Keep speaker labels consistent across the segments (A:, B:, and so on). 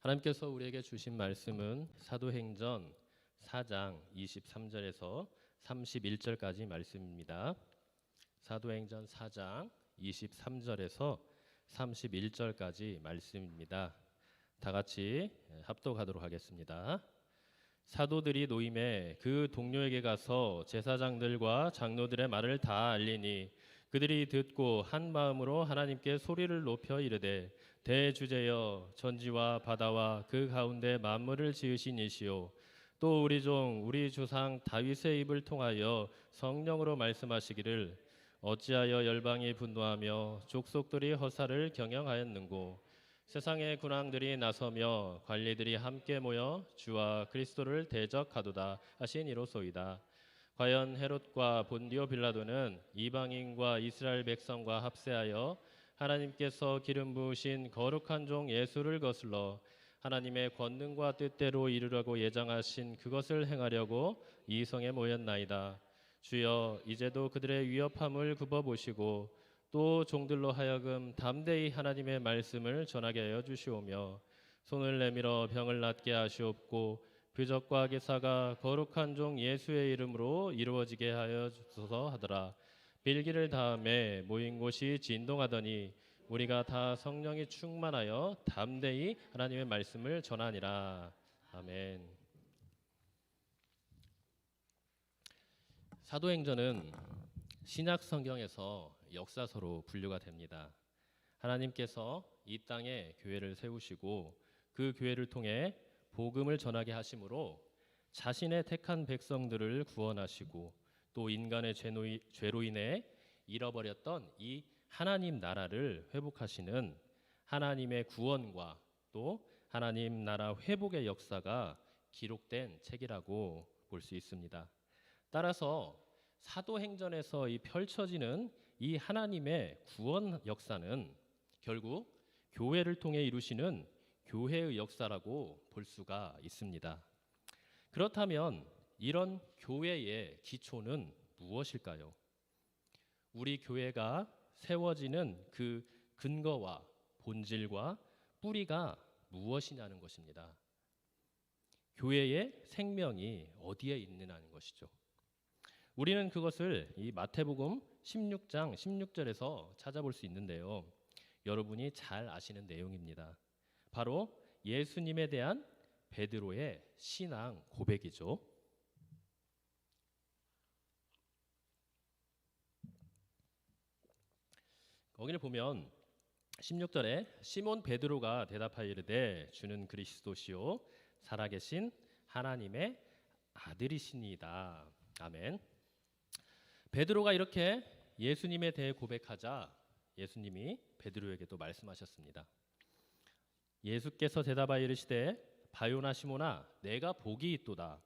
A: 하나님께서 우리에게 주신 말씀은 사도행전 4장 23절에서 31절까지 말씀입니다. 사도행전 4장 23절에서 31절까지 말씀입니다. 다 같이 합독하도록 하겠습니다. 사도들이 노임에 그 동료에게 가서 제사장들과 장로들의 말을 다 알리니 그들이 듣고 한 마음으로 하나님께 소리를 높여 이르되 대주제여 천지와 바다와 그 가운데 만물을 지으신 이시오 또 우리 조상 다윗의 입을 통하여 성령으로 말씀하시기를 어찌하여 열방이 분노하며 족속들이 허사를 경영하였는고 세상의 군왕들이 나서며 관리들이 함께 모여 주와 그리스도를 대적하도다 하신 이로소이다. 과연 헤롯과 본디오 빌라도는 이방인과 이스라엘 백성과 합세하여 하나님께서 기름 부으신 거룩한 종 예수를 거슬러 하나님의 권능과 뜻대로 이루려고 예정하신 그것을 행하려고 이 성에 모였나이다. 주여 이제도 그들의 위협함을 굽어보시고 또 종들로 하여금 담대히 하나님의 말씀을 전하게 하여 주시오며 손을 내밀어 병을 낫게 하시옵고 표적과 기사가 거룩한 종 예수의 이름으로 이루어지게 하여 주소서 하더라. 빌기를 다음에 모인 곳이 진동하더니 우리가 다 성령이 충만하여 담대히 하나님의 말씀을 전하니라. 아멘. 사도행전은 신약 성경에서 역사서로 분류가 됩니다. 하나님께서 이 땅에 교회를 세우시고 그 교회를 통해 복음을 전하게 하심으로 자신의 택한 백성들을 구원하시고 또 인간의 죄로 인해 잃어버렸던 이 하나님 나라를 회복하시는 하나님의 구원과 또 하나님 나라 회복의 역사가 기록된 책이라고 볼 수 있습니다. 따라서 사도행전에서 이 펼쳐지는 이 하나님의 구원 역사는 결국 교회를 통해 이루시는 교회의 역사라고 볼 수가 있습니다. 그렇다면 이런 교회의 기초는 무엇일까요? 우리 교회가 세워지는 그 근거와 본질과 뿌리가 무엇이냐는 것입니다. 교회의 생명이 어디에 있느냐는 것이죠. 우리는 그것을 이 마태복음 16장 16절에서 찾아볼 수 있는데요. 여러분이 잘 아시는 내용입니다. 바로 예수님에 대한 베드로의 신앙 고백이죠. 거기를 보면 16절에 시몬 베드로가 대답하여 이르되 주는 그리스도시요 살아계신 하나님의 아들이시니이다. 아멘. 베드로가 이렇게 예수님에 대해 고백하자 예수님이 베드로에게도 말씀하셨습니다. 예수께서 대답하여 이르시되 바요나 시몬아 내가 복이 있도다.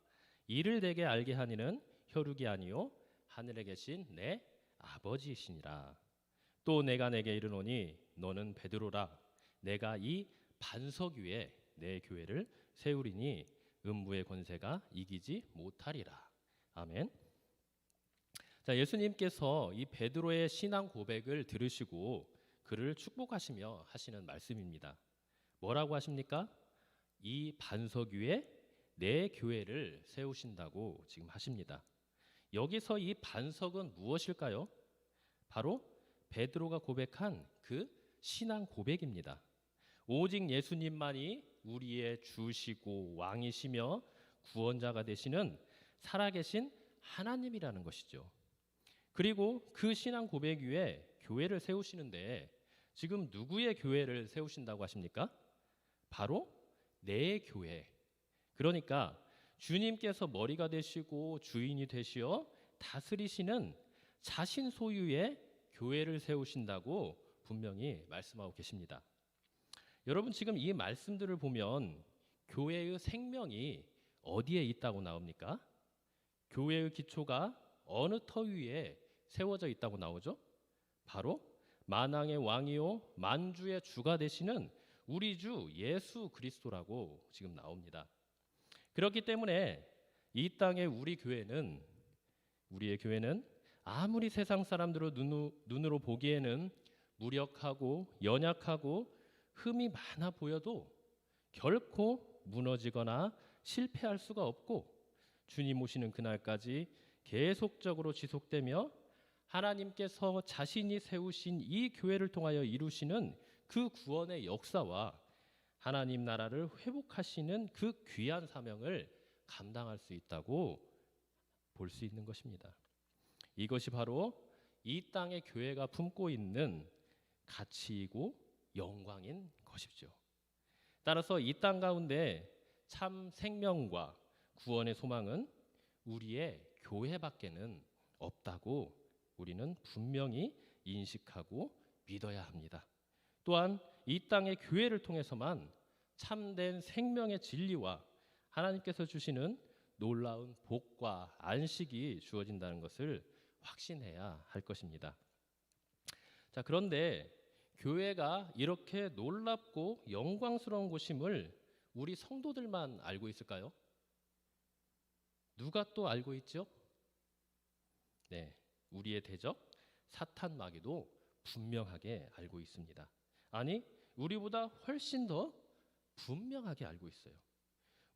A: 이를 내게 알게 하니는 혈육이 아니요 하늘에 계신 내 아버지이시니라. 또 내가 내게 이르노니 너는 베드로라. 내가 이 반석 위에 내 교회를 세우리니 음부의 권세가 이기지 못하리라. 아멘. 자, 예수님께서 이 베드로의 신앙 고백을 들으시고 그를 축복하시며 하시는 말씀입니다. 뭐라고 하십니까? 이 반석 위에 내 교회를 세우신다고 지금 하십니다. 여기서 이 반석은 무엇일까요? 바로 베드로가 고백한 그 신앙 고백입니다. 오직 예수님만이 우리의 주시고 왕이시며 구원자가 되시는 살아계신 하나님이라는 것이죠. 그리고 그 신앙 고백 위에 교회를 세우시는데 지금 누구의 교회를 세우신다고 하십니까? 바로 내 교회. 그러니까 주님께서 머리가 되시고 주인이 되시어 다스리시는 자신 소유의 교회를 세우신다고 분명히 말씀하고 계십니다. 여러분 지금 이 말씀들을 보면 교회의 생명이 어디에 있다고 나옵니까? 교회의 기초가 어느 터 위에 세워져 있다고 나오죠? 바로 만왕의 왕이요 만주의 주가 되시는 우리 주 예수 그리스도라고 지금 나옵니다. 그렇기 때문에 이 땅의 우리의 교회는 아무리 세상 사람들의 눈으로 보기에는 무력하고 연약하고 흠이 많아 보여도 결코 무너지거나 실패할 수가 없고 주님 오시는 그날까지 계속적으로 지속되며 하나님께서 자신이 세우신 이 교회를 통하여 이루시는 그 구원의 역사와 하나님 나라를 회복하시는 그 귀한 사명을 감당할 수 있다고 볼 수 있는 것입니다. 이것이 바로 이 땅의 교회가 품고 있는 가치이고 영광인 것이죠. 따라서 이 땅 가운데 참 생명과 구원의 소망은 우리의 교회밖에는 없다고 우리는 분명히 인식하고 믿어야 합니다. 또한 이 땅의 교회를 통해서만 참된 생명의 진리와 하나님께서 주시는 놀라운 복과 안식이 주어진다는 것을 확신해야 할 것입니다. 자, 그런데 교회가 이렇게 놀랍고 영광스러운 곳임을 우리 성도들만 알고 있을까요? 누가 또 알고 있죠? 네, 우리의 대적 사탄 마귀도 분명하게 알고 있습니다. 아니, 우리보다 훨씬 더 분명하게 알고 있어요.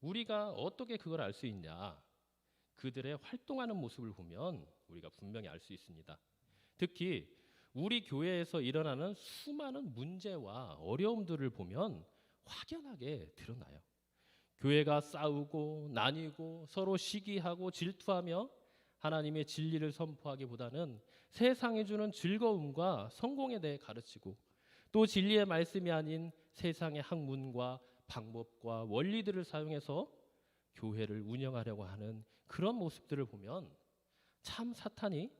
A: 우리가 어떻게 그걸 알 수 있냐? 그들의 활동하는 모습을 보면 우리가 분명히 알 수 있습니다. 특히 우리 교회에서 일어나는 수많은 문제와 어려움들을 보면 확연하게 드러나요. 교회가 싸우고 나뉘고 서로 시기하고 질투하며 하나님의 진리를 선포하기보다는 세상이 주는 즐거움과 성공에 대해 가르치고 또 진리의 말씀이 아닌 세상의 학문과 방법과 원리들을 사용해서 교회를 운영하려고 하는 그런 모습들을 보면 참 사탄이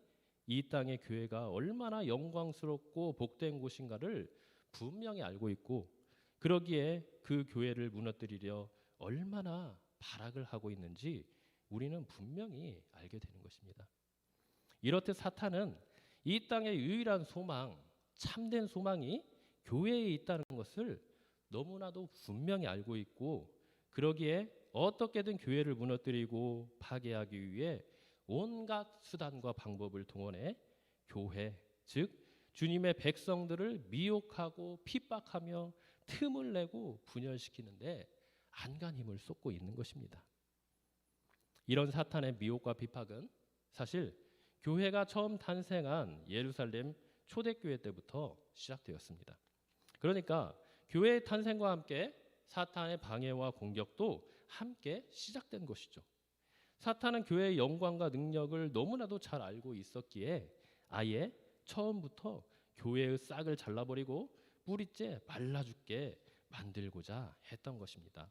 A: 이 땅의 교회가 얼마나 영광스럽고 복된 곳인가를 분명히 알고 있고 그러기에 그 교회를 무너뜨리려 얼마나 발악을 하고 있는지 우리는 분명히 알게 되는 것입니다. 이렇듯 사탄은 이 땅의 유일한 소망, 참된 소망이 교회에 있다는 것을 너무나도 분명히 알고 있고 그러기에 어떻게든 교회를 무너뜨리고 파괴하기 위해 온갖 수단과 방법을 동원해 교회, 즉 주님의 백성들을 미혹하고 핍박하며 틈을 내고 분열시키는데 안간 힘을 쏟고 있는 것입니다. 이런 사탄의 미혹과 핍박은 사실 교회가 처음 탄생한 예루살렘 초대교회 때부터 시작되었습니다. 그러니까 교회의 탄생과 함께 사탄의 방해와 공격도 함께 시작된 것이죠. 사탄은 교회의 영광과 능력을 너무나도 잘 알고 있었기에 아예 처음부터 교회의 싹을 잘라버리고 뿌리째 말라 죽게 만들고자 했던 것입니다.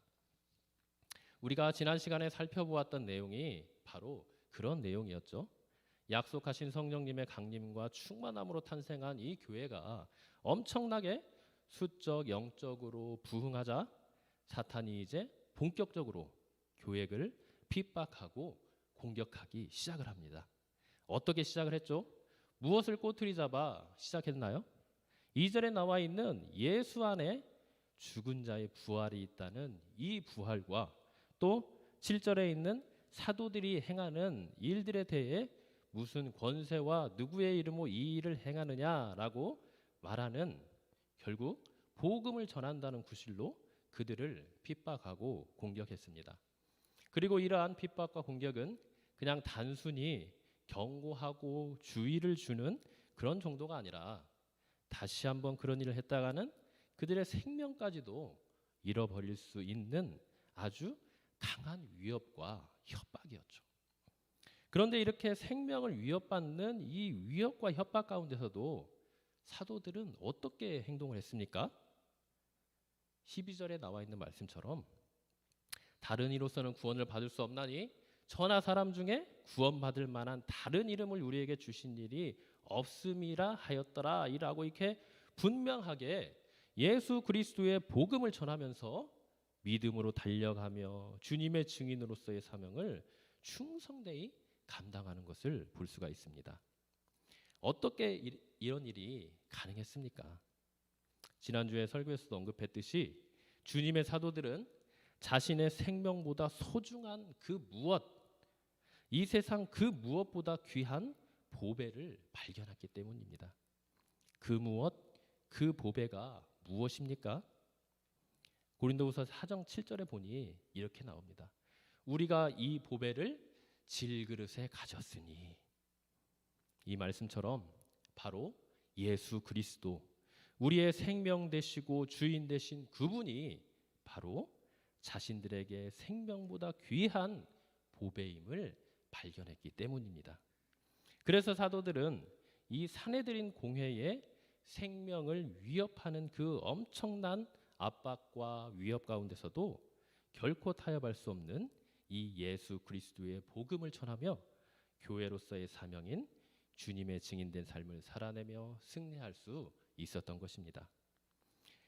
A: 우리가 지난 시간에 살펴보았던 내용이 바로 그런 내용이었죠. 약속하신 성령님의 강림과 충만함으로 탄생한 이 교회가 엄청나게 수적, 영적으로 부흥하자 사탄이 이제 본격적으로 교회를 핍박하고 공격하기 시작을 합니다. 어떻게 시작을 했죠? 무엇을 꼬투리 잡아 시작했나요? 2절에 나와 있는 예수 안에 죽은 자의 부활이 있다는 이 부활과 또 7절에 있는 사도들이 행하는 일들에 대해 무슨 권세와 누구의 이름으로 이 일을 행하느냐라고 말하는 결국 복음을 전한다는 구실로 그들을 핍박하고 공격했습니다. 그리고 이러한 핍박과 공격은 그냥 단순히 경고하고 주의를 주는 그런 정도가 아니라 다시 한번 그런 일을 했다가는 그들의 생명까지도 잃어버릴 수 있는 아주 강한 위협과 협박이었죠. 그런데 이렇게 생명을 위협받는 이 위협과 협박 가운데서도 사도들은 어떻게 행동을 했습니까? 12절에 나와 있는 말씀처럼 다른 이로서는 구원을 받을 수 없나니 저나 사람 중에 구원받을 만한 다른 이름을 우리에게 주신 일이 없음이라 하였더라 이라고 이렇게 분명하게 예수 그리스도의 복음을 전하면서 믿음으로 달려가며 주님의 증인으로서의 사명을 충성되이 감당하는 것을 볼 수가 있습니다. 어떻게 이런 일이 가능했습니까? 지난주에 설교에서도 언급했듯이 주님의 사도들은 자신의 생명보다 소중한 그 무엇, 이 세상 그 무엇보다 귀한 보배를 발견했기 때문입니다. 그 무엇, 그 보배가 무엇입니까? 고린도후서 4장 7절에 보니 이렇게 나옵니다. 우리가 이 보배를 질그릇에 가졌으니, 이 말씀처럼 바로 예수 그리스도, 우리의 생명 되시고 주인 되신 그분이 바로 자신들에게 생명보다 귀한 보배임을 발견했기 때문입니다. 그래서 사도들은 이 사내들인 공회의 생명을 위협하는 그 엄청난 압박과 위협 가운데서도 결코 타협할 수 없는 이 예수 그리스도의 복음을 전하며 교회로서의 사명인 주님의 증인된 삶을 살아내며 승리할 수 있었던 것입니다.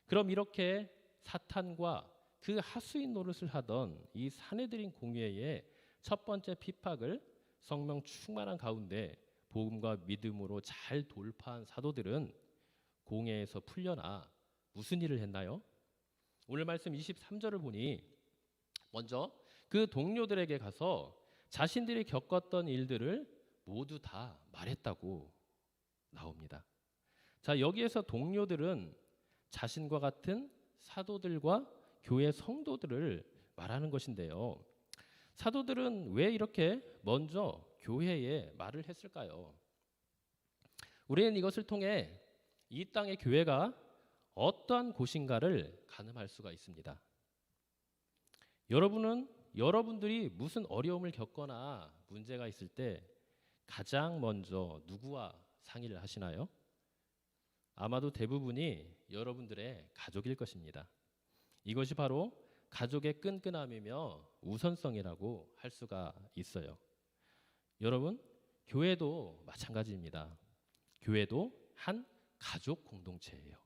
A: 그럼 이렇게 사탄과 그 하수인 노릇을 하던 이 사내들인 공회의 첫 번째 핍박을 성령 충만한 가운데 복음과 믿음으로 잘 돌파한 사도들은 공회에서 풀려나 무슨 일을 했나요? 오늘 말씀 23절을 보니 먼저 그 동료들에게 가서 자신들이 겪었던 일들을 모두 다 말했다고 나옵니다. 자, 여기에서 동료들은 자신과 같은 사도들과 교회 성도들을 말하는 것인데요. 사도들은 왜 이렇게 먼저 교회에 말을 했을까요? 우리는 이것을 통해 이 땅의 교회가 어떠한 곳인가를 가늠할 수가 있습니다. 여러분들이 무슨 어려움을 겪거나 문제가 있을 때 가장 먼저 누구와 상의를 하시나요? 아마도 대부분이 여러분들의 가족일 것입니다. 이것이 바로 가족의 끈끈함이며 우선성이라고 할 수가 있어요. 여러분, 교회도 마찬가지입니다. 교회도 한 가족 공동체예요.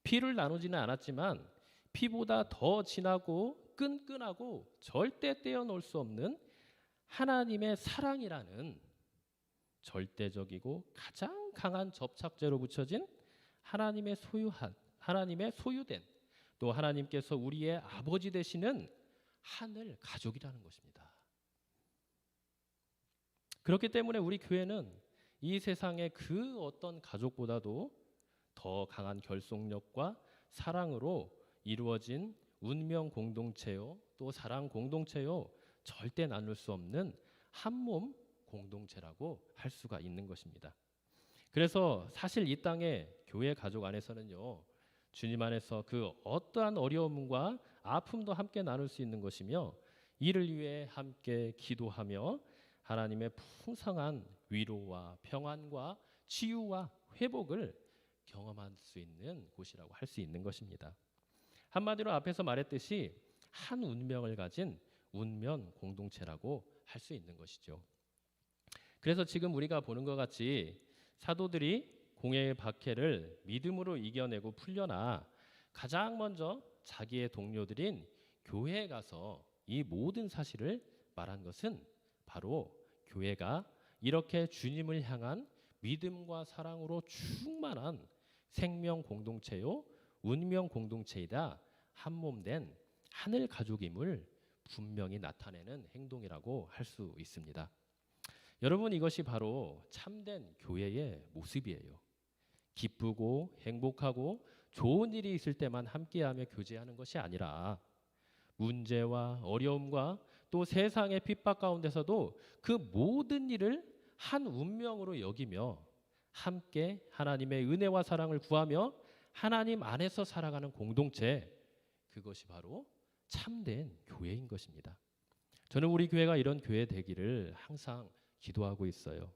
A: 피를 나누지는 않았지만 피보다 더 진하고 끈끈하고 절대 떼어놓을 수 없는 하나님의 사랑이라는 절대적이고 가장 강한 접착제로 붙여진 하나님의 소유된, 또 하나님께서 우리의 아버지 되시는 하늘 가족이라는 것입니다. 그렇기 때문에 우리 교회는 이 세상의 그 어떤 가족보다도 더 강한 결속력과 사랑으로 이루어진 운명 공동체요, 또 사랑 공동체요, 절대 나눌 수 없는 한 몸 공동체라고 할 수가 있는 것입니다. 그래서 사실 이 땅의 교회 가족 안에서는요, 주님 안에서 그 어떠한 어려움과 아픔도 함께 나눌 수 있는 것이며, 이를 위해 함께 기도하며 하나님의 풍성한 위로와 평안과 치유와 회복을 경험할 수 있는 곳이라고 할 수 있는 것입니다. 한마디로 앞에서 말했듯이 한 운명을 가진 운명 공동체라고 할 수 있는 것이죠. 그래서 지금 우리가 보는 것 같이 사도들이 공회의 박해를 믿음으로 이겨내고 풀려나 가장 먼저 자기의 동료들인 교회에 가서 이 모든 사실을 말한 것은 바로 교회가 이렇게 주님을 향한 믿음과 사랑으로 충만한 생명 공동체요, 운명 공동체이다 한 몸 된 하늘 가족임을 분명히 나타내는 행동이라고 할 수 있습니다. 여러분, 이것이 바로 참된 교회의 모습이에요. 기쁘고 행복하고 좋은 일이 있을 때만 함께하며 교제하는 것이 아니라 문제와 어려움과 또 세상의 핍박 가운데서도 그 모든 일을 한 운명으로 여기며 함께 하나님의 은혜와 사랑을 구하며 하나님 안에서 살아가는 공동체, 그것이 바로 참된 교회인 것입니다. 저는 우리 교회가 이런 교회 되기를 항상 기도하고 있어요.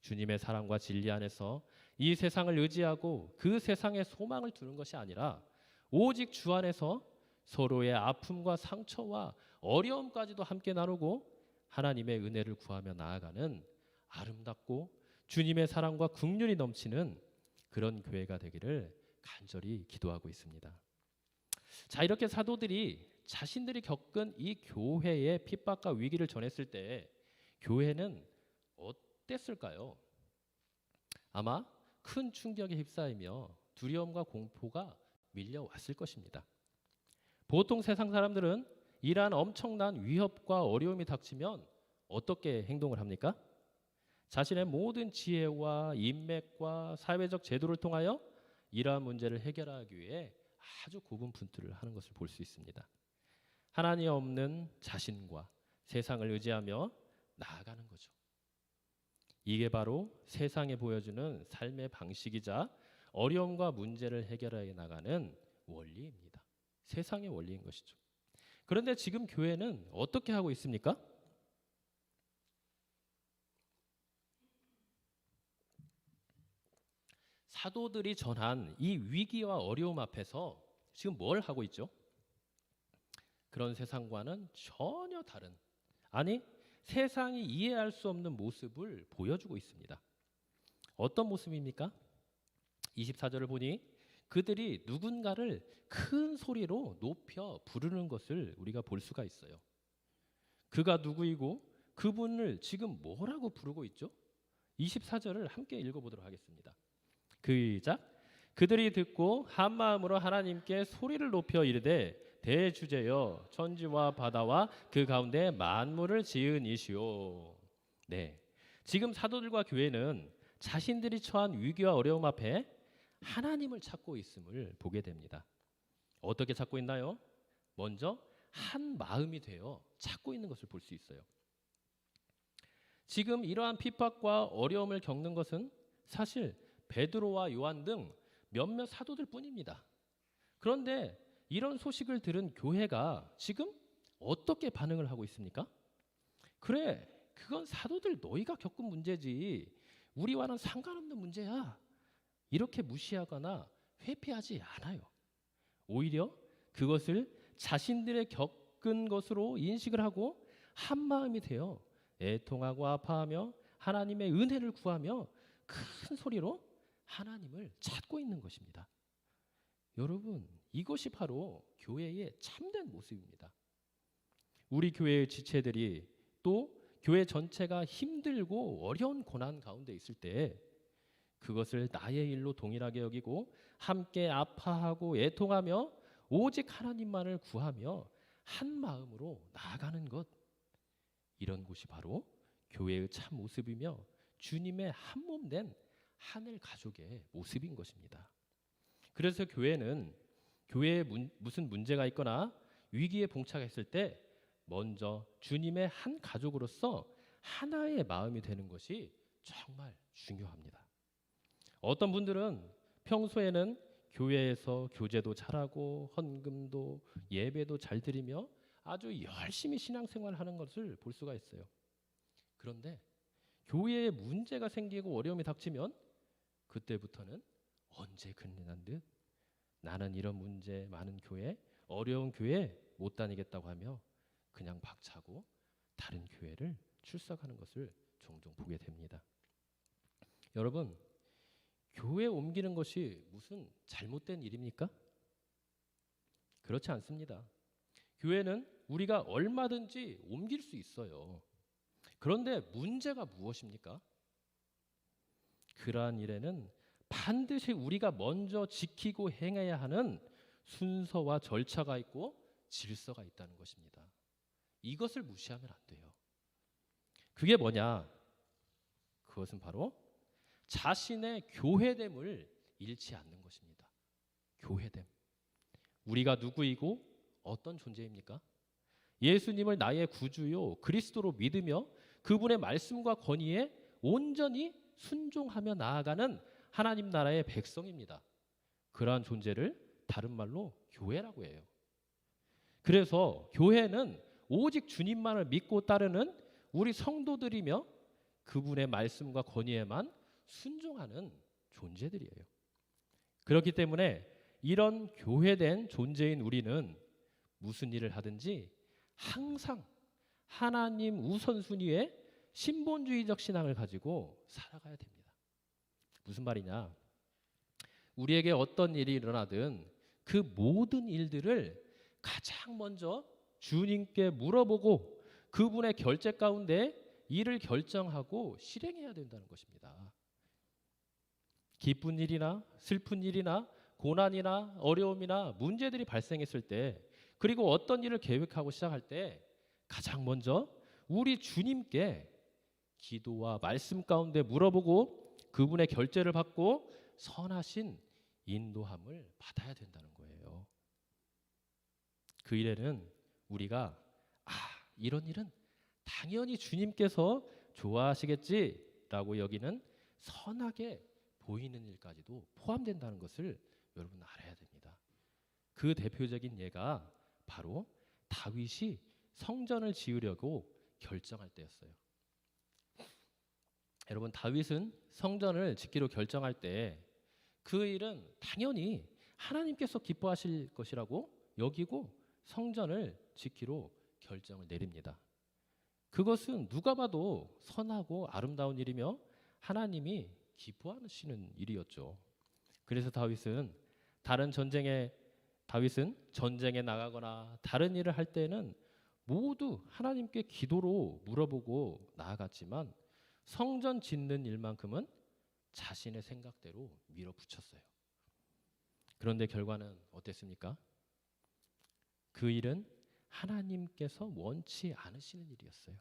A: 주님의 사랑과 진리 안에서 이 세상을 의지하고 그 세상에 소망을 두는 것이 아니라 오직 주 안에서 서로의 아픔과 상처와 어려움까지도 함께 나누고 하나님의 은혜를 구하며 나아가는 아름답고 주님의 사랑과 긍휼이 넘치는 그런 교회가 되기를 간절히 기도하고 있습니다. 자, 이렇게 사도들이 자신들이 겪은 이 교회의 핍박과 위기를 전했을 때 교회는 어땠을까요? 아마 큰 충격에 휩싸이며 두려움과 공포가 밀려왔을 것입니다. 보통 세상 사람들은 이러한 엄청난 위협과 어려움이 닥치면 어떻게 행동을 합니까? 자신의 모든 지혜와 인맥과 사회적 제도를 통하여 이러한 문제를 해결하기 위해 아주 고군분투를 하는 것을 볼 수 있습니다. 하나님 없는 자신과 세상을 의지하며 나아가는 거죠. 이게 바로 세상에 보여주는 삶의 방식이자 어려움과 문제를 해결해 나가는 원리입니다. 세상의 원리인 것이죠. 그런데 지금 교회는 어떻게 하고 있습니까? 사도들이 전한 이 위기와 어려움 앞에서 지금 뭘 하고 있죠? 그런 세상과는 전혀 다른, 아니 세상이 이해할 수 없는 모습을 보여주고 있습니다. 어떤 모습입니까? 24절을 보니 그들이 누군가를 큰 소리로 높여 부르는 것을 우리가 볼 수가 있어요. 그가 누구이고 그분을 지금 뭐라고 부르고 있죠? 24절을 함께 읽어보도록 하겠습니다. 시작. 그들이 듣고 한 마음으로 하나님께 소리를 높여 이르되 대주제여 천지와 바다와 그 가운데 만물을 지은 이시오. 네, 지금 사도들과 교회는 자신들이 처한 위기와 어려움 앞에 하나님을 찾고 있음을 보게 됩니다. 어떻게 찾고 있나요? 먼저 한 마음이 되어 찾고 있는 것을 볼 수 있어요. 지금 이러한 핍박과 어려움을 겪는 것은 사실 베드로와 요한 등 몇몇 사도들 뿐입니다. 그런데 이런 소식을 들은 교회가 지금 어떻게 반응을 하고 있습니까? 그래, 그건 사도들 너희가 겪은 문제지 우리와는 상관없는 문제야. 이렇게 무시하거나 회피하지 않아요. 오히려 그것을 자신들의 겪은 것으로 인식을 하고 한 마음이 되어 애통하고 아파하며 하나님의 은혜를 구하며 큰 소리로 하나님을 찾고 있는 것입니다. 여러분, 이것이 바로 교회의 참된 모습입니다. 우리 교회의 지체들이 또 교회 전체가 힘들고 어려운 고난 가운데 있을 때 그것을 나의 일로 동일하게 여기고 함께 아파하고 애통하며 오직 하나님만을 구하며 한 마음으로 나아가는 것, 이런 곳이 바로 교회의 참 모습이며 주님의 한 몸 된 하늘 가족의 모습인 것입니다. 그래서 교회는 교회에 무슨 문제가 있거나 위기에 봉착했을 때 먼저 주님의 한 가족으로서 하나의 마음이 되는 것이 정말 중요합니다. 어떤 분들은 평소에는 교회에서 교제도 잘하고 헌금도 예배도 잘 드리며 아주 열심히 신앙생활하는 것을 볼 수가 있어요. 그런데 교회에 문제가 생기고 어려움이 닥치면 그때부터는 언제 끝난 듯 나는 이런 문제 많은 교회, 어려운 교회 못 다니겠다고 하며 그냥 박차고 다른 교회를 출석하는 것을 종종 보게 됩니다. 여러분, 교회 옮기는 것이 무슨 잘못된 일입니까? 그렇지 않습니다. 교회는 우리가 얼마든지 옮길 수 있어요. 그런데 문제가 무엇입니까? 그러한 일에는 반드시 우리가 먼저 지키고 행해야 하는 순서와 절차가 있고 질서가 있다는 것입니다. 이것을 무시하면 안 돼요. 그게 뭐냐? 그것은 바로 자신의 교회됨을 잃지 않는 것입니다. 교회됨. 우리가 누구이고 어떤 존재입니까? 예수님을 나의 구주요 그리스도로 믿으며 그분의 말씀과 권위에 온전히 순종하며 나아가는 하나님 나라의 백성입니다. 그러한 존재를 다른 말로 교회라고 해요. 그래서 교회는 오직 주님만을 믿고 따르는 우리 성도들이며 그분의 말씀과 권위에만 순종하는 존재들이에요. 그렇기 때문에 이런 교회된 존재인 우리는 무슨 일을 하든지 항상 하나님 우선순위의 신본주의적 신앙을 가지고 살아가야 됩니다. 무슨 말이냐? 우리에게 어떤 일이 일어나든 그 모든 일들을 가장 먼저 주님께 물어보고 그분의 결제 가운데 일을 결정하고 실행해야 된다는 것입니다. 기쁜 일이나 슬픈 일이나 고난이나 어려움이나 문제들이 발생했을 때, 그리고 어떤 일을 계획하고 시작할 때 가장 먼저 우리 주님께 기도와 말씀 가운데 물어보고 그분의 결제를 받고 선하신 인도함을 받아야 된다는 거예요. 그 일에는 우리가 이런 일은 당연히 주님께서 좋아하시겠지라고 여기는 선하게 보이는 일까지도 포함된다는 것을 여러분 알아야 됩니다. 그 대표적인 예가 바로 다윗이 성전을 지으려고 결정할 때였어요. 여러분, 다윗은 성전을 짓기로 결정할 때 그 일은 당연히 하나님께서 기뻐하실 것이라고 여기고 성전을 짓기로 결정을 내립니다. 그것은 누가 봐도 선하고 아름다운 일이며 하나님이 기뻐하시는 일이었죠. 그래서 다윗은 전쟁에 나가거나 다른 일을 할 때는 모두 하나님께 기도로 물어보고 나아갔지만 성전 짓는 일만큼은 자신의 생각대로 밀어붙였어요. 그런데 결과는 어땠습니까? 그 일은 하나님께서 원치 않으시는 일이었어요.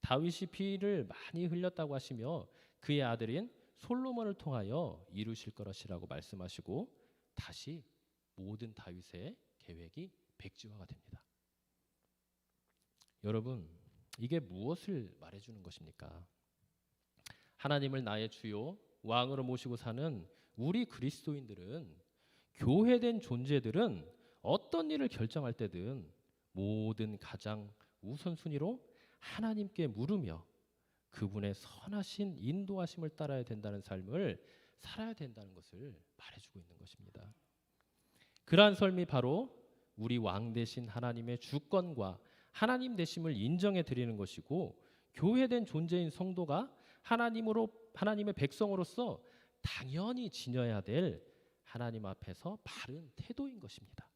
A: 다윗이 피를 많이 흘렸다고 하시며 그의 아들인 솔로몬을 통하여 이루실 것이라고 말씀하시고 다시 모든 다윗의 계획이 백지화가 됩니다. 여러분, 이게 무엇을 말해주는 것입니까? 하나님을 나의 주요 왕으로 모시고 사는 우리 그리스도인들은, 교회된 존재들은 어떤 일을 결정할 때든 모든 가장 우선순위로 하나님께 물으며 그분의 선하신 인도하심을 따라야 된다는 삶을 살아야 된다는 것을 말해주고 있는 것입니다. 그러한 삶이 바로 우리 왕 되신 하나님의 주권과 하나님 되심을 인정해 드리는 것이고, 교회된 존재인 성도가 하나님의 백성으로서 당연히 지녀야 될 하나님 앞에서 바른 태도인 것입니다.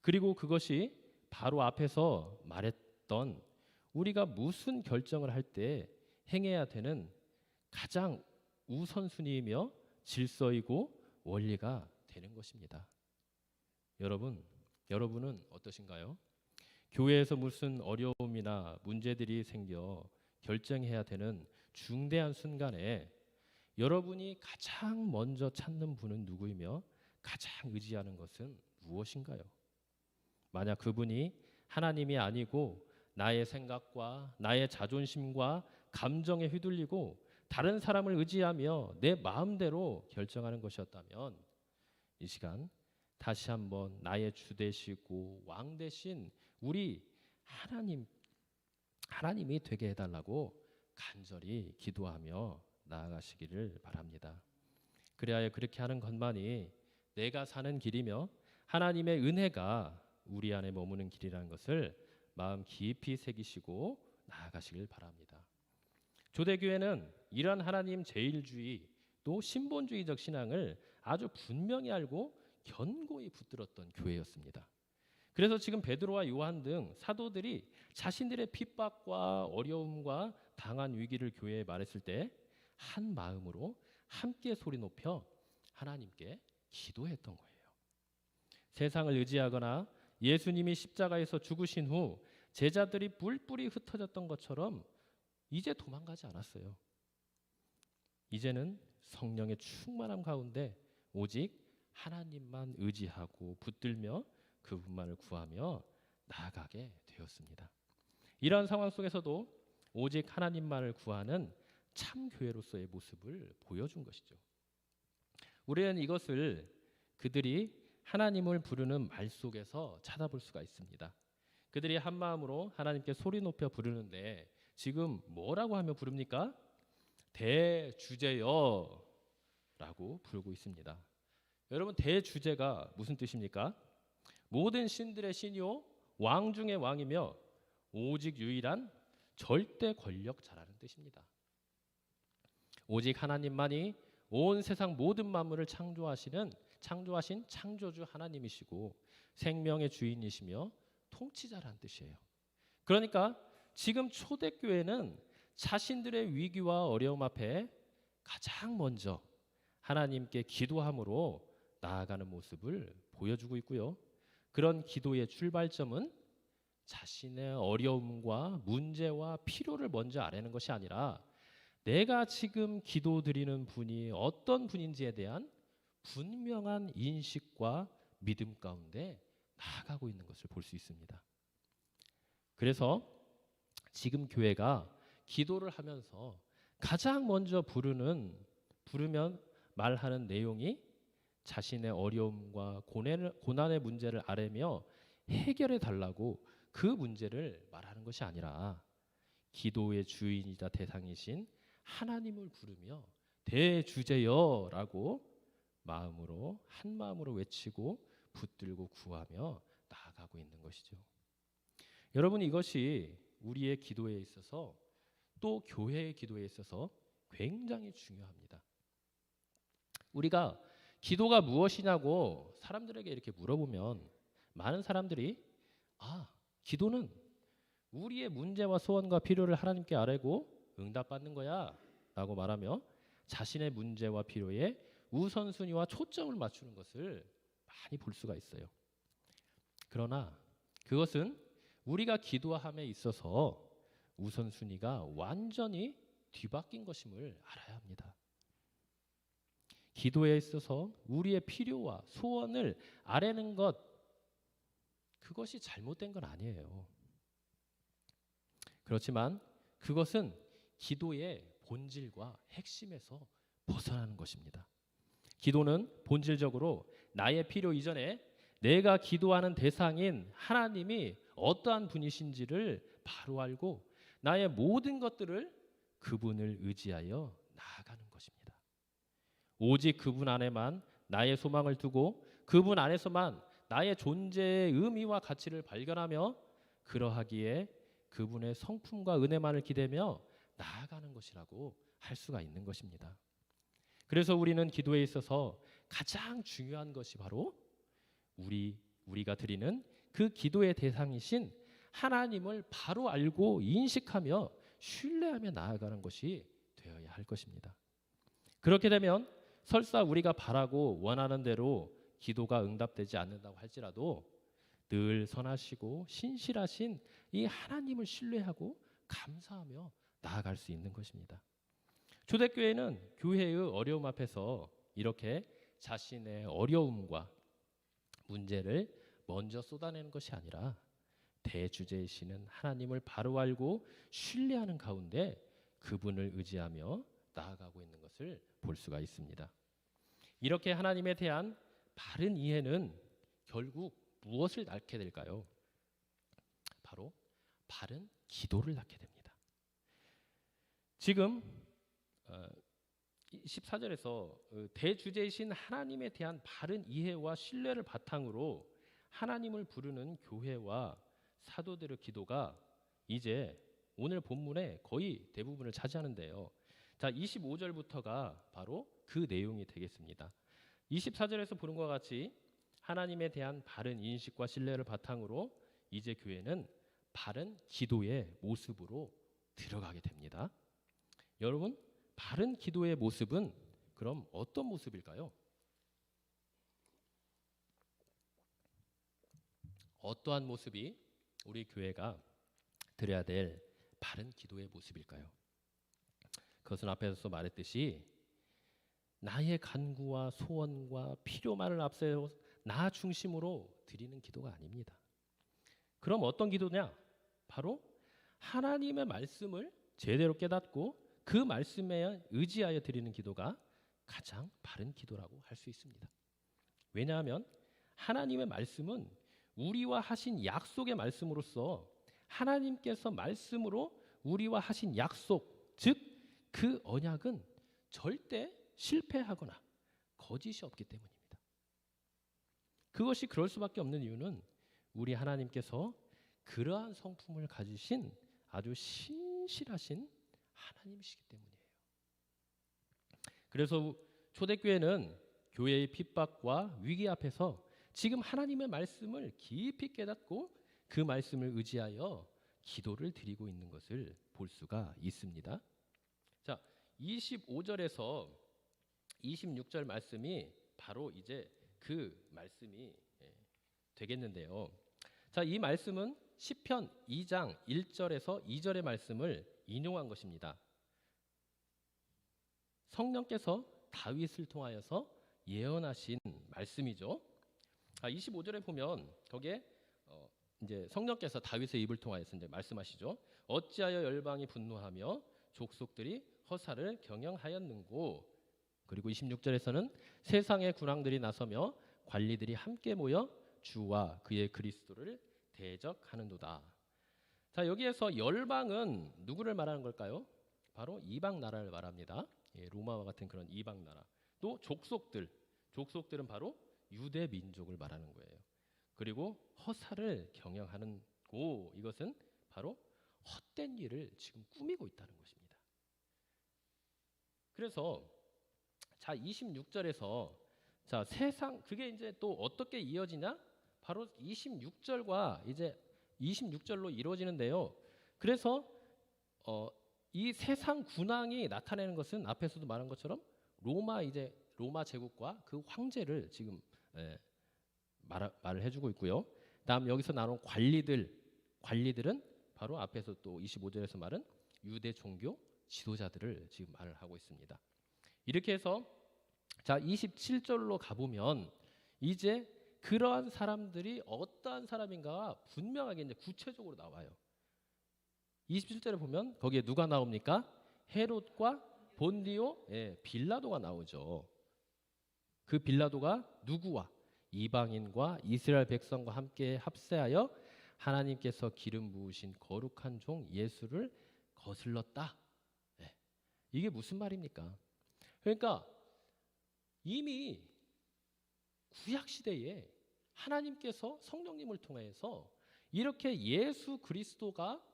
A: 그리고 그것이 바로 앞에서 말했던 우리가 무슨 결정을 할 때 행해야 되는 가장 우선순위이며 질서이고 원리가 되는 것입니다. 여러분은 어떠신가요? 교회에서 무슨 어려움이나 문제들이 생겨 결정해야 되는 중대한 순간에 여러분이 가장 먼저 찾는 분은 누구이며 가장 의지하는 것은 무엇인가요? 만약 그분이 하나님이 아니고 나의 생각과 나의 자존심과 감정에 휘둘리고 다른 사람을 의지하며 내 마음대로 결정하는 것이었다면, 이 시간 다시 한번 나의 주 되시고 왕 되신 우리 하나님이 되게 해달라고 간절히 기도하며 나아가시기를 바랍니다. 그래야 그렇게 하는 것만이 내가 사는 길이며 하나님의 은혜가 우리 안에 머무는 길이라는 것을 마음 깊이 새기시고 나아가시길 바랍니다. 조대교회는 이러한 하나님 제일주의 또 신본주의적 신앙을 아주 분명히 알고 견고히 붙들었던 교회였습니다. 그래서 지금 베드로와 요한 등 사도들이 자신들의 핍박과 어려움과 당한 위기를 교회에 말했을 때 한 마음으로 함께 소리 높여 하나님께 기도했던 거예요. 세상을 의지하거나 예수님이 십자가에서 죽으신 후 제자들이 뿔뿔이 흩어졌던 것처럼 이제 도망가지 않았어요. 이제는 성령의 충만함 가운데 오직 하나님만 의지하고 붙들며 그분만을 구하며 나아가게 되었습니다. 이러한 상황 속에서도 오직 하나님만을 구하는 참 교회로서의 모습을 보여준 것이죠. 우리는 이것을 그들이 하나님을 부르는 말 속에서 찾아볼 수가 있습니다. 그들이 한 마음으로 하나님께 소리 높여 부르는데 지금 뭐라고 하며 부릅니까? 대주제여 라고 부르고 있습니다. 여러분, 대주제가 무슨 뜻입니까? 모든 신들의 신이요 왕 중의 왕이며 오직 유일한 절대 권력자라는 뜻입니다. 오직 하나님만이 온 세상 모든 만물을 창조하신 창조주 하나님이시고 생명의 주인이시며 통치자라는 뜻이에요. 그러니까 지금 초대교회는 자신들의 위기와 어려움 앞에 가장 먼저 하나님께 기도함으로 나아가는 모습을 보여주고 있고요. 그런 기도의 출발점은 자신의 어려움과 문제와 필요를 먼저 아뢰는 것이 아니라 내가 지금 기도드리는 분이 어떤 분인지에 대한 분명한 인식과 믿음 가운데 나아가고 있는 것을 볼 수 있습니다. 그래서 지금 교회가 기도를 하면서 가장 먼저 부르면 말하는 내용이 자신의 어려움과 고난의 문제를 아뢰며 해결해 달라고 그 문제를 말하는 것이 아니라 기도의 주인이자 대상이신 하나님을 부르며 대주제여라고 한 마음으로 외치고 붙들고 구하며 나아가고 있는 것이죠. 여러분, 이것이 우리의 기도에 있어서 또 교회의 기도에 있어서 굉장히 중요합니다. 우리가 기도가 무엇이냐고 사람들에게 이렇게 물어보면 많은 사람들이 기도는 우리의 문제와 소원과 필요를 하나님께 아뢰고 응답받는 거야 라고 말하며 자신의 문제와 필요에 우선순위와 초점을 맞추는 것을 많이 볼 수가 있어요. 그러나 그것은 우리가 기도함에 있어서 우선순위가 완전히 뒤바뀐 것임을 알아야 합니다. 기도에 있어서 우리의 필요와 소원을 아뢰는 것, 그것이 잘못된 건 아니에요. 그렇지만 그것은 기도의 본질과 핵심에서 벗어나는 것입니다. 기도는 본질적으로 나의 필요 이전에 내가 기도하는 대상인 하나님이 어떠한 분이신지를 바로 알고 나의 모든 것들을 그분을 의지하여 나아가는 것입니다. 오직 그분 안에만 나의 소망을 두고 그분 안에서만 나의 존재의 의미와 가치를 발견하며 그러하기에 그분의 성품과 은혜만을 기대며 나아가는 것이라고 할 수가 있는 것입니다. 그래서 우리는 기도에 있어서 가장 중요한 것이 바로 우리가 드리는 그 기도의 대상이신 하나님을 바로 알고 인식하며 신뢰하며 나아가는 것이 되어야 할 것입니다. 그렇게 되면 설사 우리가 바라고 원하는 대로 기도가 응답되지 않는다고 할지라도 늘 선하시고 신실하신 이 하나님을 신뢰하고 감사하며 나아갈 수 있는 것입니다. 초대교회는 교회의 어려움 앞에서 이렇게 자신의 어려움과 문제를 먼저 쏟아내는 것이 아니라 대주제이시는 하나님을 바로 알고 신뢰하는 가운데 그분을 의지하며 나아가고 있는 것을 볼 수가 있습니다. 이렇게 하나님에 대한 바른 이해는 결국 무엇을 낳게 될까요? 바로 바른 기도를 낳게 됩니다. 지금 14절에서 대주제이신 하나님에 대한 바른 이해와 신뢰를 바탕으로 하나님을 부르는 교회와 사도들의 기도가 이제 오늘 본문의 거의 대부분을 차지하는데요. 자, 25절부터가 바로 그 내용이 되겠습니다. 24절에서 보는 것과 같이 하나님에 대한 바른 인식과 신뢰를 바탕으로 이제 교회는 바른 기도의 모습으로 들어가게 됩니다. 여러분, 바른 기도의 모습은 그럼 어떤 모습일까요? 어떠한 모습이 우리 교회가 드려야 될 바른 기도의 모습일까요? 그것은 앞에서 말했듯이 나의 간구와 소원과 필요만을 앞세워 나 중심으로 드리는 기도가 아닙니다. 그럼 어떤 기도냐? 바로 하나님의 말씀을 제대로 깨닫고 그 말씀에 의지하여 드리는 기도가 가장 바른 기도라고 할 수 있습니다. 왜냐하면 하나님의 말씀은 우리와 하신 약속의 말씀으로서 하나님께서 말씀으로 우리와 하신 약속, 즉 그 언약은 절대 실패하거나 거짓이 없기 때문입니다. 그것이 그럴 수밖에 없는 이유는 우리 하나님께서 그러한 성품을 가지신 아주 신실하신 하나님이시기 때문이에요. 그래서 초대교회는 교회의 핍박과 위기 앞에서 지금 하나님의 말씀을 깊이 깨닫고 그 말씀을 의지하여 기도를 드리고 있는 것을 볼 수가 있습니다. 자, 25절에서 26절 말씀이 바로 이제 그 말씀이 되겠는데요. 자, 이 말씀은 시편 2장 1절에서 2절의 말씀을 인용한 것입니다. 성령께서 다윗을 통하여서 예언하신 말씀이죠. 25절에 보면 거기에 이제 성령께서 다윗의 입을 통하여서 이제 말씀하시죠. 어찌하여 열방이 분노하며 족속들이 허사를 경영하였는고. 그리고 26절에서는 세상의 군왕들이 나서며 관리들이 함께 모여 주와 그의 그리스도를 대적하는도다. 자, 여기에서 열방은 누구를 말하는 걸까요? 바로 이방 나라를 말합니다. 예, 로마와 같은 그런 이방 나라. 또 족속들은 바로 유대 민족을 말하는 거예요. 그리고 허사를 경영하는 고, 이것은 바로 헛된 일을 지금 꾸미고 있다는 것입니다. 그래서 자, 26절에서 자, 세상, 그게 이제 또 어떻게 이어지냐? 바로 26절과 이제 26절로 이루어지는데요. 그래서 이 세상 군왕이 나타내는 것은 앞에서도 말한 것처럼 로마 제국과 그 황제를 지금 말을 해주고 있고요. 다음 여기서 나온 관리들은 바로 앞에서 또 25절에서 말은 유대 종교 지도자들을 지금 말을 하고 있습니다. 이렇게 해서 자, 27절로 가보면 이제 그러한 사람들이 어떠한 사람인가가 분명하게 이제 구체적으로 나와요. 27절에 보면 거기에 누가 나옵니까? 헤롯과 본디오, 빌라도가 나오죠. 그 빌라도가 누구와? 이방인과 이스라엘 백성과 함께 합세하여 하나님께서 기름 부으신 거룩한 종 예수를 거슬렀다. 이게 무슨 말입니까? 그러니까 이미 구약 시대에 하나님께서 성령님을 통해서 이렇게 예수 그리스도가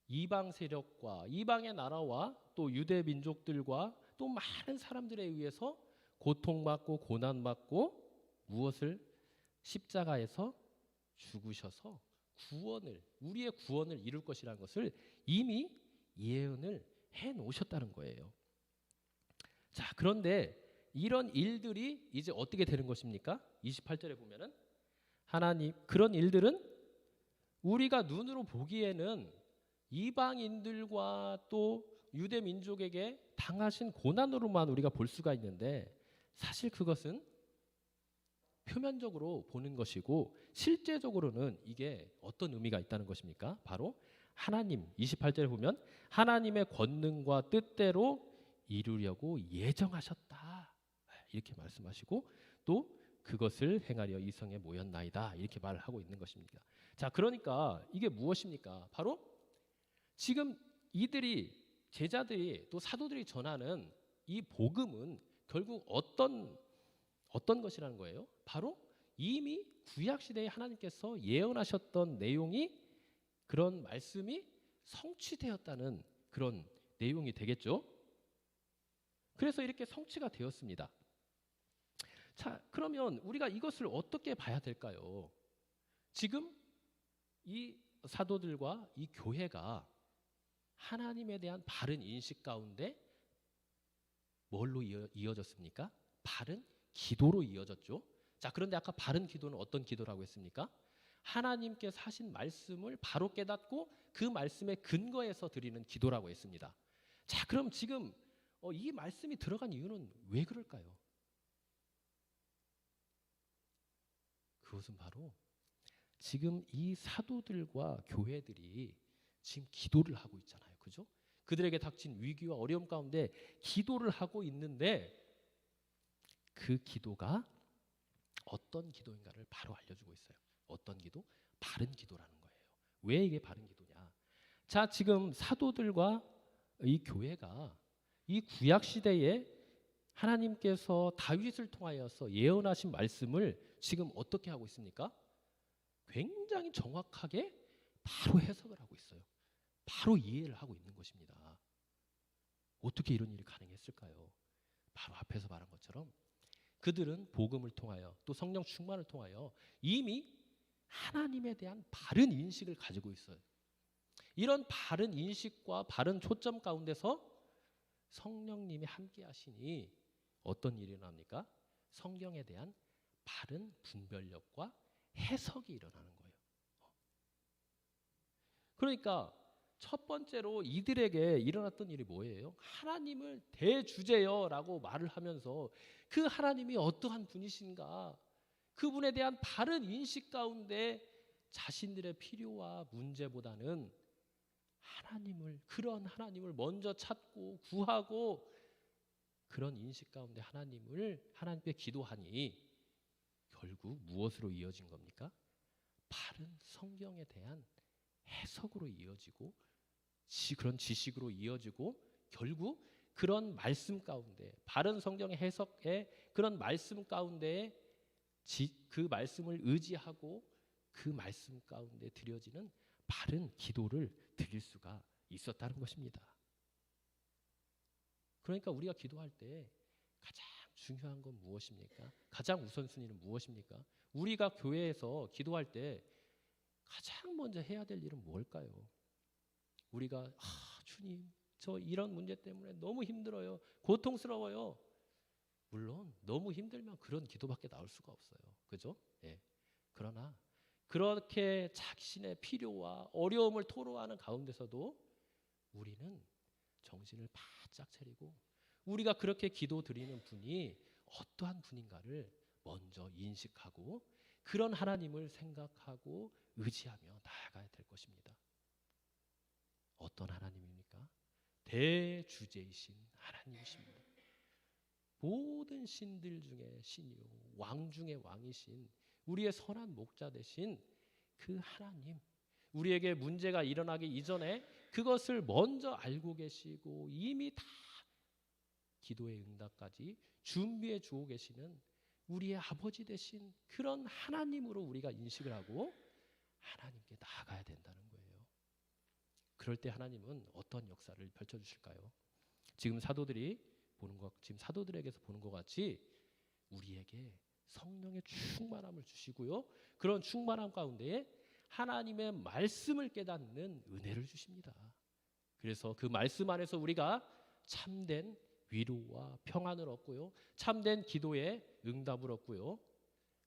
A: 이방 세력과 이방의 나라와 또 유대 민족들과 또 많은 사람들에 의해서 고통받고 고난받고 무엇을 십자가에서 죽으셔서 우리의 구원을 이룰 것이라는 것을 이미 예언을 해 놓으셨다는 거예요. 자, 그런데 이런 일들이 이제 어떻게 되는 것입니까? 28절에 보면은 그런 일들은 우리가 눈으로 보기에는 이방인들과 또 유대 민족에게 당하신 고난으로만 우리가 볼 수가 있는데 사실 그것은 표면적으로 보는 것이고 실제적으로는 이게 어떤 의미가 있다는 것입니까? 바로 하나님, 28절에 보면 하나님의 권능과 뜻대로 이루려고 예정하셨다. 이렇게 말씀하시고 또 그것을 행하려 이 성에 모였나이다. 이렇게 말을 하고 있는 것입니다. 자, 그러니까 이게 무엇입니까? 바로 지금 제자들이 또 사도들이 전하는 이 복음은 결국 어떤 것이라는 거예요? 바로 이미 구약 시대에 하나님께서 예언하셨던 내용이 그런 말씀이 성취되었다는 그런 내용이 되겠죠. 그래서 이렇게 성취가 되었습니다. 자, 그러면 우리가 이것을 어떻게 봐야 될까요? 지금 이 사도들과 이 교회가 하나님에 대한 바른 인식 가운데 뭘로 이어졌습니까? 바른 기도로 이어졌죠. 자, 그런데 아까 바른 기도는 어떤 기도라고 했습니까? 하나님께서 하신 말씀을 바로 깨닫고 그 말씀의 근거에서 드리는 기도라고 했습니다. 자, 그럼 지금 이 말씀이 들어간 이유는 왜 그럴까요? 그것은 바로 지금 이 사도들과 교회들이 지금 기도를 하고 있잖아요. 그죠? 그들에게 닥친 위기와 어려움 가운데 기도를 하고 있는데 그 기도가 어떤 기도인가를 바로 알려주고 있어요. 어떤 기도? 바른 기도라는 거예요. 왜 이게 바른 기도냐? 자, 지금 사도들과 이 교회가 이 구약 시대에 하나님께서 다윗을 통하여서 예언하신 말씀을 지금 어떻게 하고 있습니까? 굉장히 정확하게 바로 해석을 하고 있어요. 바로 이해를 하고 있는 것입니다. 어떻게 이런 일이 가능했을까요? 바로 앞에서 말한 것처럼 그들은 복음을 통하여 또 성령 충만을 통하여 이미 하나님에 대한 바른 인식을 가지고 있어요. 이런 바른 인식과 바른 초점 가운데서 성령님이 함께 하시니 어떤 일이 일어납니까? 성경에 대한 바른 분별력과 해석이 일어나는 거예요. 그러니까 첫 번째로 이들에게 일어났던 일이 뭐예요? 하나님을 대주제여라고 말을 하면서 그 하나님이 어떠한 분이신가, 그분에 대한 바른 인식 가운데 자신들의 필요와 문제보다는 그런 하나님을 먼저 찾고 구하고 그런 인식 가운데 하나님께 기도하니 결국 무엇으로 이어진 겁니까? 바른 성경에 대한 해석으로 이어지고 그런 지식으로 이어지고 결국 그런 말씀 가운데 바른 성경의 해석의 그런 말씀 가운데 그 말씀을 의지하고 그 말씀 가운데 드려지는 바른 기도를 드릴 수가 있었다는 것입니다. 그러니까 우리가 기도할 때 가장 중요한 건 무엇입니까? 가장 우선순위는 무엇입니까? 우리가 교회에서 기도할 때 가장 먼저 해야 될 일은 뭘까요? 우리가 주님, 저 이런 문제 때문에 너무 힘들어요. 고통스러워요. 물론 너무 힘들면 그런 기도밖에 나올 수가 없어요. 그죠? 예. 그러나 그렇게 자신의 필요와 어려움을 토로하는 가운데서도 우리는 정신을 바짝 차리고 우리가 그렇게 기도 드리는 분이 어떠한 분인가를 먼저 인식하고 그런 하나님을 생각하고 의지하며 나아가야 될 것입니다. 어떤 하나님입니까? 대주제이신 하나님이십니다. 모든 신들 중에 신이요 왕 중에 왕이신 우리의 선한 목자 되신 그 하나님, 우리에게 문제가 일어나기 이전에 그것을 먼저 알고 계시고 이미 다 기도의 응답까지 준비해 주고 계시는 우리의 아버지 되신 그런 하나님으로 우리가 인식을 하고 하나님께 나아가야 된다는 거예요. 그럴 때 하나님은 어떤 역사를 펼쳐주실까요? 지금 사도들에게서 보는 것 같이 우리에게 성령의 충만함을 주시고요. 그런 충만함 가운데에 하나님의 말씀을 깨닫는 은혜를 주십니다. 그래서 그 말씀 안에서 우리가 참된 위로와 평안을 얻고요. 참된 기도의 응답을 얻고요.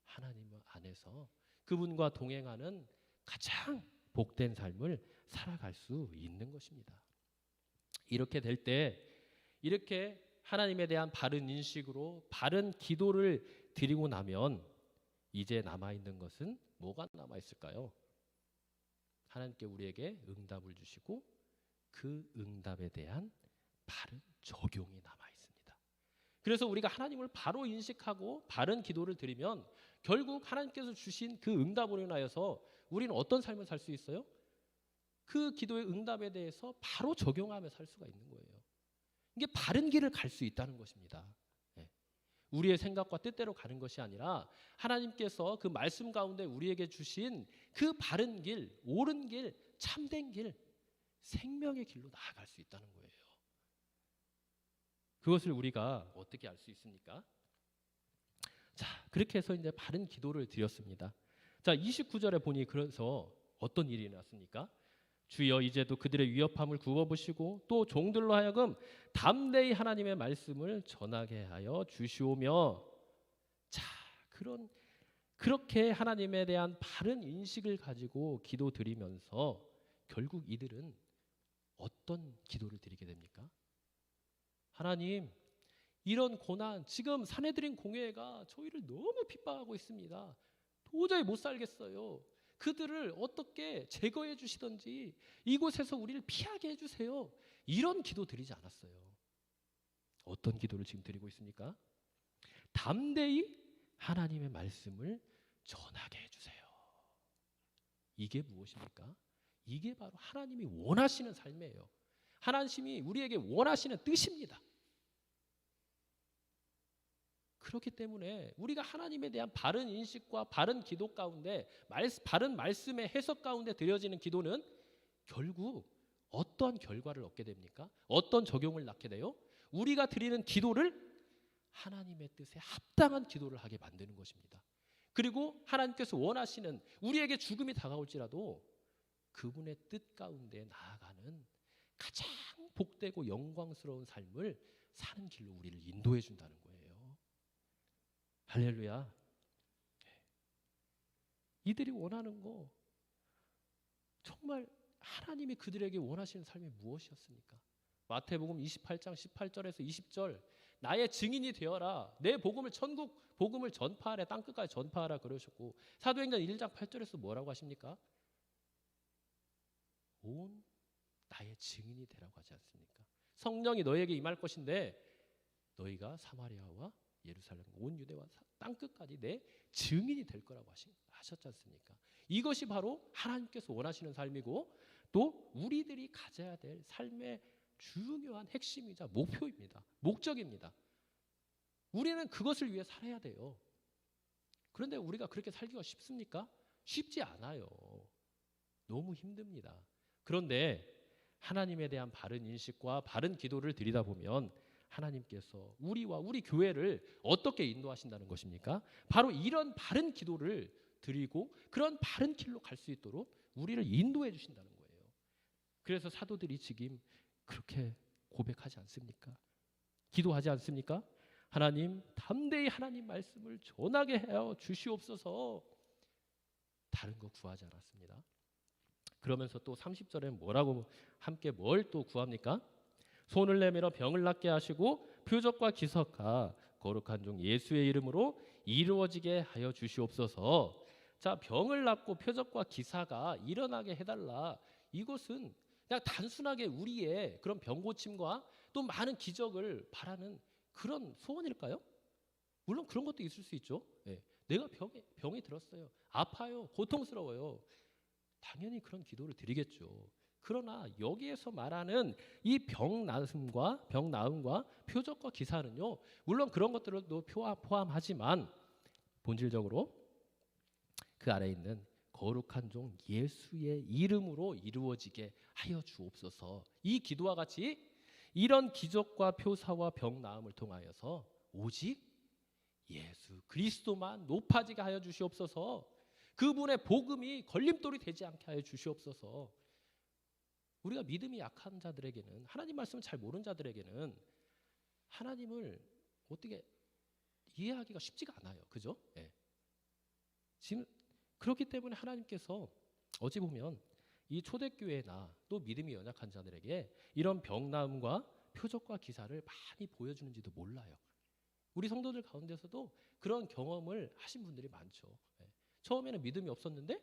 A: 하나님 안에서 그분과 동행하는 가장 복된 삶을 살아갈 수 있는 것입니다. 이렇게 될 때 이렇게 하나님에 대한 바른 인식으로 바른 기도를 드리고 나면 이제 남아있는 것은 뭐가 남아있을까요? 하나님께 우리에게 응답을 주시고 그 응답에 대한 바른 적용이 남아있습니다. 그래서 우리가 하나님을 바로 인식하고 바른 기도를 드리면 결국 하나님께서 주신 그 응답으로 인하여서 우리는 어떤 삶을 살 수 있어요? 그 기도의 응답에 대해서 바로 적용하며 살 수가 있는 거예요. 이게 바른 길을 갈 수 있다는 것입니다. 우리의 생각과 뜻대로 가는 것이 아니라 하나님께서 그 말씀 가운데 우리에게 주신 그 바른 길, 옳은 길, 참된 길, 생명의 길로 나아갈 수 있다는 거예요. 그것을 우리가 어떻게 알 수 있습니까? 자, 그렇게 해서 이제 바른 기도를 드렸습니다. 자, 29절에 보니 그래서 어떤 일이 났습니까? 주여 이제도 그들의 위협함을 굽어보시고 또 종들로 하여금 담대히 하나님의 말씀을 전하게 하여 주시오며. 자, 그렇게 하나님에 대한 바른 인식을 가지고 기도드리면서 결국 이들은 어떤 기도를 드리게 됩니까? 하나님, 이런 고난, 지금 사내들인 공회가 저희를 너무 핍박하고 있습니다. 도저히 못 살겠어요. 그들을 어떻게 제거해 주시든지 이곳에서 우리를 피하게 해주세요. 이런 기도 드리지 않았어요. 어떤 기도를 지금 드리고 있습니까? 담대히 하나님의 말씀을 전하게 해주세요. 이게 무엇입니까? 이게 바로 하나님이 원하시는 삶이에요. 하나님이 우리에게 원하시는 뜻입니다. 그렇기 때문에 우리가 하나님에 대한 바른 인식과 바른 기도 가운데 바른 말씀의 해석 가운데 드려지는 기도는 결국 어떤 결과를 얻게 됩니까? 어떤 적용을 낳게 돼요? 우리가 드리는 기도를 하나님의 뜻에 합당한 기도를 하게 만드는 것입니다. 그리고 하나님께서 원하시는 우리에게 죽음이 다가올지라도 그분의 뜻 가운데 나아가는 가장 복되고 영광스러운 삶을 사는 길로 우리를 인도해 준다는 거예요. 할렐루야. 이들이 원하는 거 정말 하나님이 그들에게 원하시는 삶이 무엇이었습니까? 마태복음 28장 18절에서 20절 나의 증인이 되어라. 내 복음을 천국 복음을 전파하래, 땅끝까지 전파하라 그러셨고, 사도행전 1장 8절에서 뭐라고 하십니까? 온 나의 증인이 되라고 하지 않습니까? 성령이 너에게 임할 것인데 너희가 사마리아와 예루살렘 온 유대와 땅끝까지 내 증인이 될 거라고 하셨지 않습니까? 이것이 바로 하나님께서 원하시는 삶이고 또 우리들이 가져야 될 삶의 중요한 핵심이자 목표입니다. 목적입니다. 우리는 그것을 위해 살아야 돼요. 그런데 우리가 그렇게 살기가 쉽습니까? 쉽지 않아요. 너무 힘듭니다. 그런데 하나님에 대한 바른 인식과 바른 기도를 드리다 보면 하나님께서 우리와 우리 교회를 어떻게 인도하신다는 것입니까? 바로 이런 바른 기도를 드리고 그런 바른 길로 갈 수 있도록 우리를 인도해 주신다는 거예요. 그래서 사도들이 지금 그렇게 고백하지 않습니까? 기도하지 않습니까? 하나님, 담대히 하나님 말씀을 전하게 하여 주시옵소서. 다른 거 구하지 않았습니다. 그러면서 또 30절에 뭐라고 함께 뭘 또 구합니까? 손을 내밀어 병을 낫게 하시고 표적과 기사가 거룩한 종 예수의 이름으로 이루어지게 하여 주시옵소서. 자, 병을 낫고 표적과 기사가 일어나게 해달라. 이것은 그냥 단순하게 우리의 그런 병 고침과 또 많은 기적을 바라는 그런 소원일까요? 물론 그런 것도 있을 수 있죠. 네. 내가 병이 들었어요. 아파요. 고통스러워요. 당연히 그런 기도를 드리겠죠. 그러나 여기에서 말하는 이 병 나음과 표적과 기사는요, 물론 그런 것들도 포함하지만 본질적으로 그 아래에 있는 거룩한 종 예수의 이름으로 이루어지게 하여 주옵소서. 이 기도와 같이 이런 기적과 표사와 병 나음을 통하여서 오직 예수 그리스도만 높아지게 하여 주시옵소서. 그분의 복음이 걸림돌이 되지 않게 하여 주시옵소서. 우리가 믿음이 약한 자들에게는, 하나님 말씀을 잘 모르는 자들에게는 하나님을 어떻게 이해하기가 쉽지가 않아요. 그죠? 네. 지금 그렇기 때문에 하나님께서 어찌 보면 이 초대교회나 또 믿음이 연약한 자들에게 이런 병 나음과 표적과 기사를 많이 보여주는지도 몰라요. 우리 성도들 가운데서도 그런 경험을 하신 분들이 많죠. 네. 처음에는 믿음이 없었는데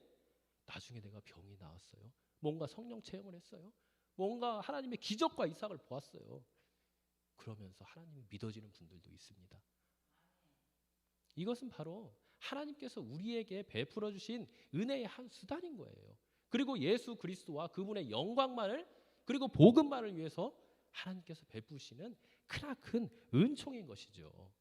A: 나중에 내가 병이 나았어요. 뭔가 성령 체험을 했어요. 뭔가 하나님의 기적과 이삭을 보았어요. 그러면서 하나님이 믿어지는 분들도 있습니다. 이것은 바로 하나님께서 우리에게 베풀어 주신 은혜의 한 수단인 거예요. 그리고 예수 그리스도와 그분의 영광만을, 그리고 복음만을 위해서 하나님께서 베푸시는 크나큰 은총인 것이죠.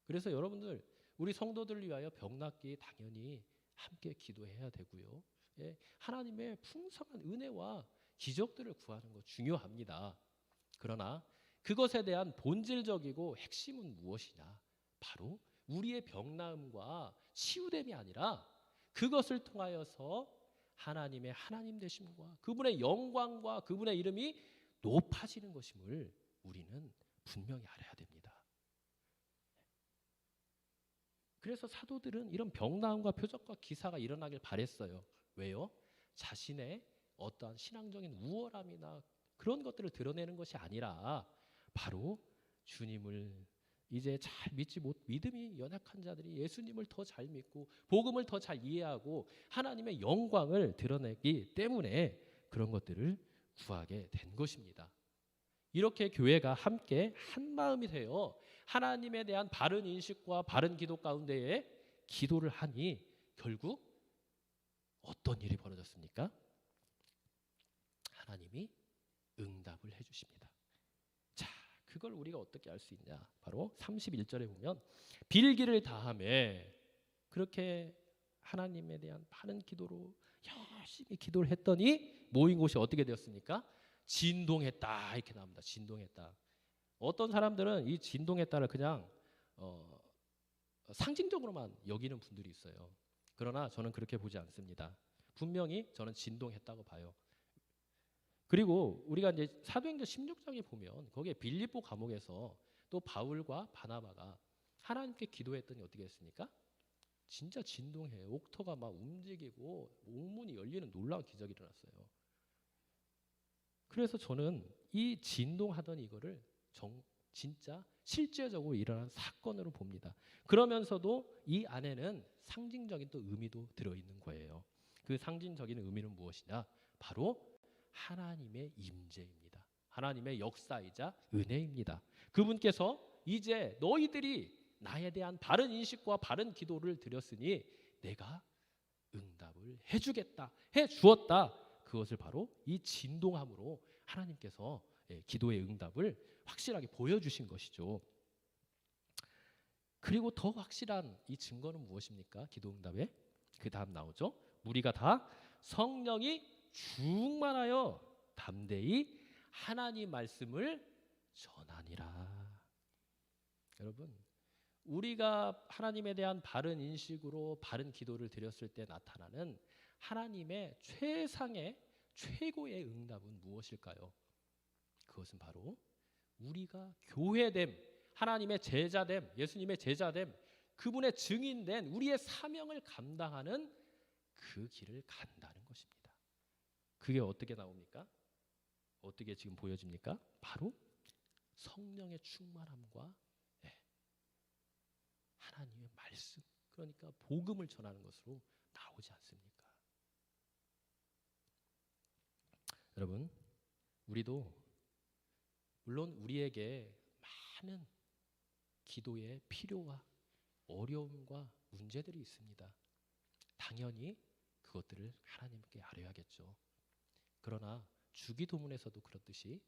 A: 그래서 여러분들, 우리 성도들을 위하여 병 낫기 당연히 함께 기도해야 되고요. 예, 하나님의 풍성한 은혜와 기적들을 구하는 것 중요합니다. 그러나 그것에 대한 본질적이고 핵심은 무엇이냐? 바로 우리의 병 나음과 치유됨이 아니라 그것을 통하여서 하나님의 하나님 되심과 그분의 영광과 그분의 이름이 높아지는 것임을 우리는 분명히 알아야 됩니다. 그래서 사도들은 이런 병 나음과 표적과 기사가 일어나길 바랬어요. 왜요? 자신의 어떠한 신앙적인 우월함이나 그런 것들을 드러내는 것이 아니라 바로 주님을 이제 잘 믿음이 연약한 자들이 예수님을 더 잘 믿고 복음을 더 잘 이해하고 하나님의 영광을 드러내기 때문에 그런 것들을 구하게 된 것입니다. 이렇게 교회가 함께 한 마음이 되어 하나님에 대한 바른 인식과 바른 기도 가운데에 기도를 하니 결국 어떤 일이 벌어졌습니까? 하나님이 응답을 해주십니다. 자, 그걸 우리가 어떻게 알 수 있냐? 바로 31절에 보면 빌기를 다하매, 그렇게 하나님에 대한 바른 기도로 열심히 기도를 했더니 모인 곳이 어떻게 되었습니까? 진동했다, 이렇게 나옵니다. 진동했다. 어떤 사람들은 이 진동했다를 그냥 상징적으로만 여기는 분들이 있어요. 그러나 저는 그렇게 보지 않습니다. 분명히 저는 진동했다고 봐요. 그리고 우리가 이제 사도행전 16장에 보면 거기에 빌립보 감옥에서 또 바울과 바나바가 하나님께 기도했더니 어떻게 했습니까? 진짜 진동해요. 옥토가 막 움직이고 옥문이 열리는 놀라운 기적이 일어났어요. 그래서 저는 이 진동하던 이거를 진짜 실제적으로 일어난 사건으로 봅니다. 그러면서도 이 안에는 상징적인 또 의미도 들어있는 거예요. 그 상징적인 의미는 무엇이냐? 바로 하나님의 임재입니다. 하나님의 역사이자 은혜입니다. 그분께서 이제 너희들이 나에 대한 바른 인식과 바른 기도를 드렸으니 내가 응답을 해주겠다, 해주었다. 그것을 바로 이 진동함으로 하나님께서 기도의 응답을 확실하게 보여주신 것이죠. 그리고 더 확실한 이 증거는 무엇입니까? 기도 응답에 그 다음 나오죠. 우리가 다 성령이 충만하여 담대히 하나님 말씀을 전하니라. 여러분, 우리가 하나님에 대한 바른 인식으로 바른 기도를 드렸을 때 나타나는 하나님의 최상의 최고의 응답은 무엇일까요? 그것은 바로 우리가 교회됨, 하나님의 제자됨, 예수님의 제자됨, 그분의 증인된 우리의 사명을 감당하는 그 길을 간다는 것입니다. 그게 어떻게 나옵니까? 어떻게 지금 보여집니까? 바로 성령의 충만함과 하나님의 말씀, 그러니까 복음을 전하는 것으로 나오지 않습니까? 여러분, 우리도 물론 우리에게 많은 기도의 필요와 어려움과 문제들이 있습니다. 당연히 그것들을 하나님께 아뢰야겠죠. 그러나 주기도문에서도 그렇듯이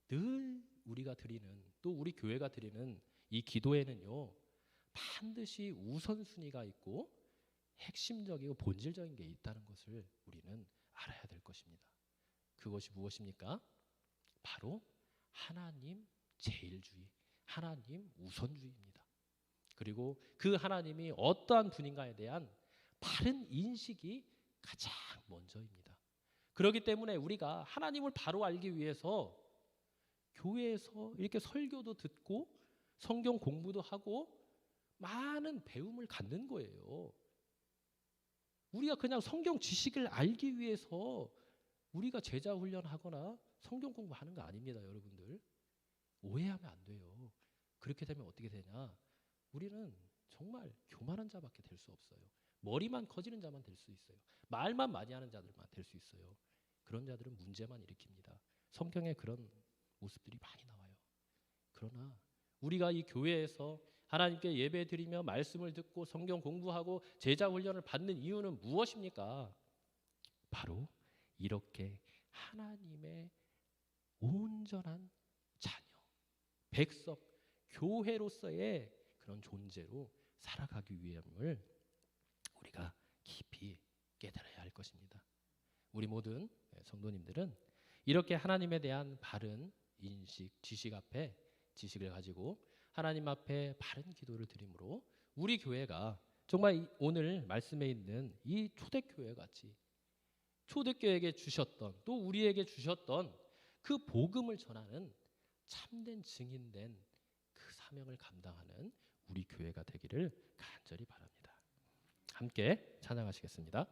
A: 늘 우리가 드리는, 또 우리 교회가 드리는 이 기도에는요, 반드시 우선순위가 있고 핵심적이고 본질적인 게 있다는 것을 우리는 알아야 될 것입니다. 그것이 무엇입니까? 바로 하나님 제일주의, 하나님 우선주의입니다. 그리고 그 하나님이 어떠한 분인가에 대한 바른 인식이 가장 먼저입니다. 그렇기 때문에 우리가 하나님을 바로 알기 위해서 교회에서 이렇게 설교도 듣고 성경 공부도 하고 많은 배움을 갖는 거예요. 우리가 그냥 성경 지식을 알기 위해서 우리가 제자 훈련하거나 성경 공부하는 거 아닙니다, 여러분들. 오해하면 안 돼요. 그렇게 되면 어떻게 되냐? 우리는 정말 교만한 자밖에 될 수 없어요. 머리만 커지는 자만 될 수 있어요. 말만 많이 하는 자들만 될 수 있어요. 그런 자들은 문제만 일으킵니다. 성경에 그런 모습들이 많이 나와요. 그러나 우리가 이 교회에서 하나님께 예배드리며 말씀을 듣고 성경 공부하고 제자 훈련을 받는 이유는 무엇입니까? 바로 이렇게 하나님의 온전한 자녀, 백성, 교회로서의 그런 존재로 살아가기 위함을 우리가 깊이 깨달아야 할 것입니다. 우리 모든 성도님들은 이렇게 하나님에 대한 바른 인식, 지식 앞에 지식을 가지고 하나님 앞에 바른 기도를 드림으로 우리 교회가 정말 오늘 말씀에 있는 이 초대교회 같이 초대교회에게 주셨던, 또 우리에게 주셨던 그 복음을 전하는 참된 증인된 그 사명을 감당하는 우리 교회가 되기를 간절히 바랍니다. 함께 찬양하시겠습니다.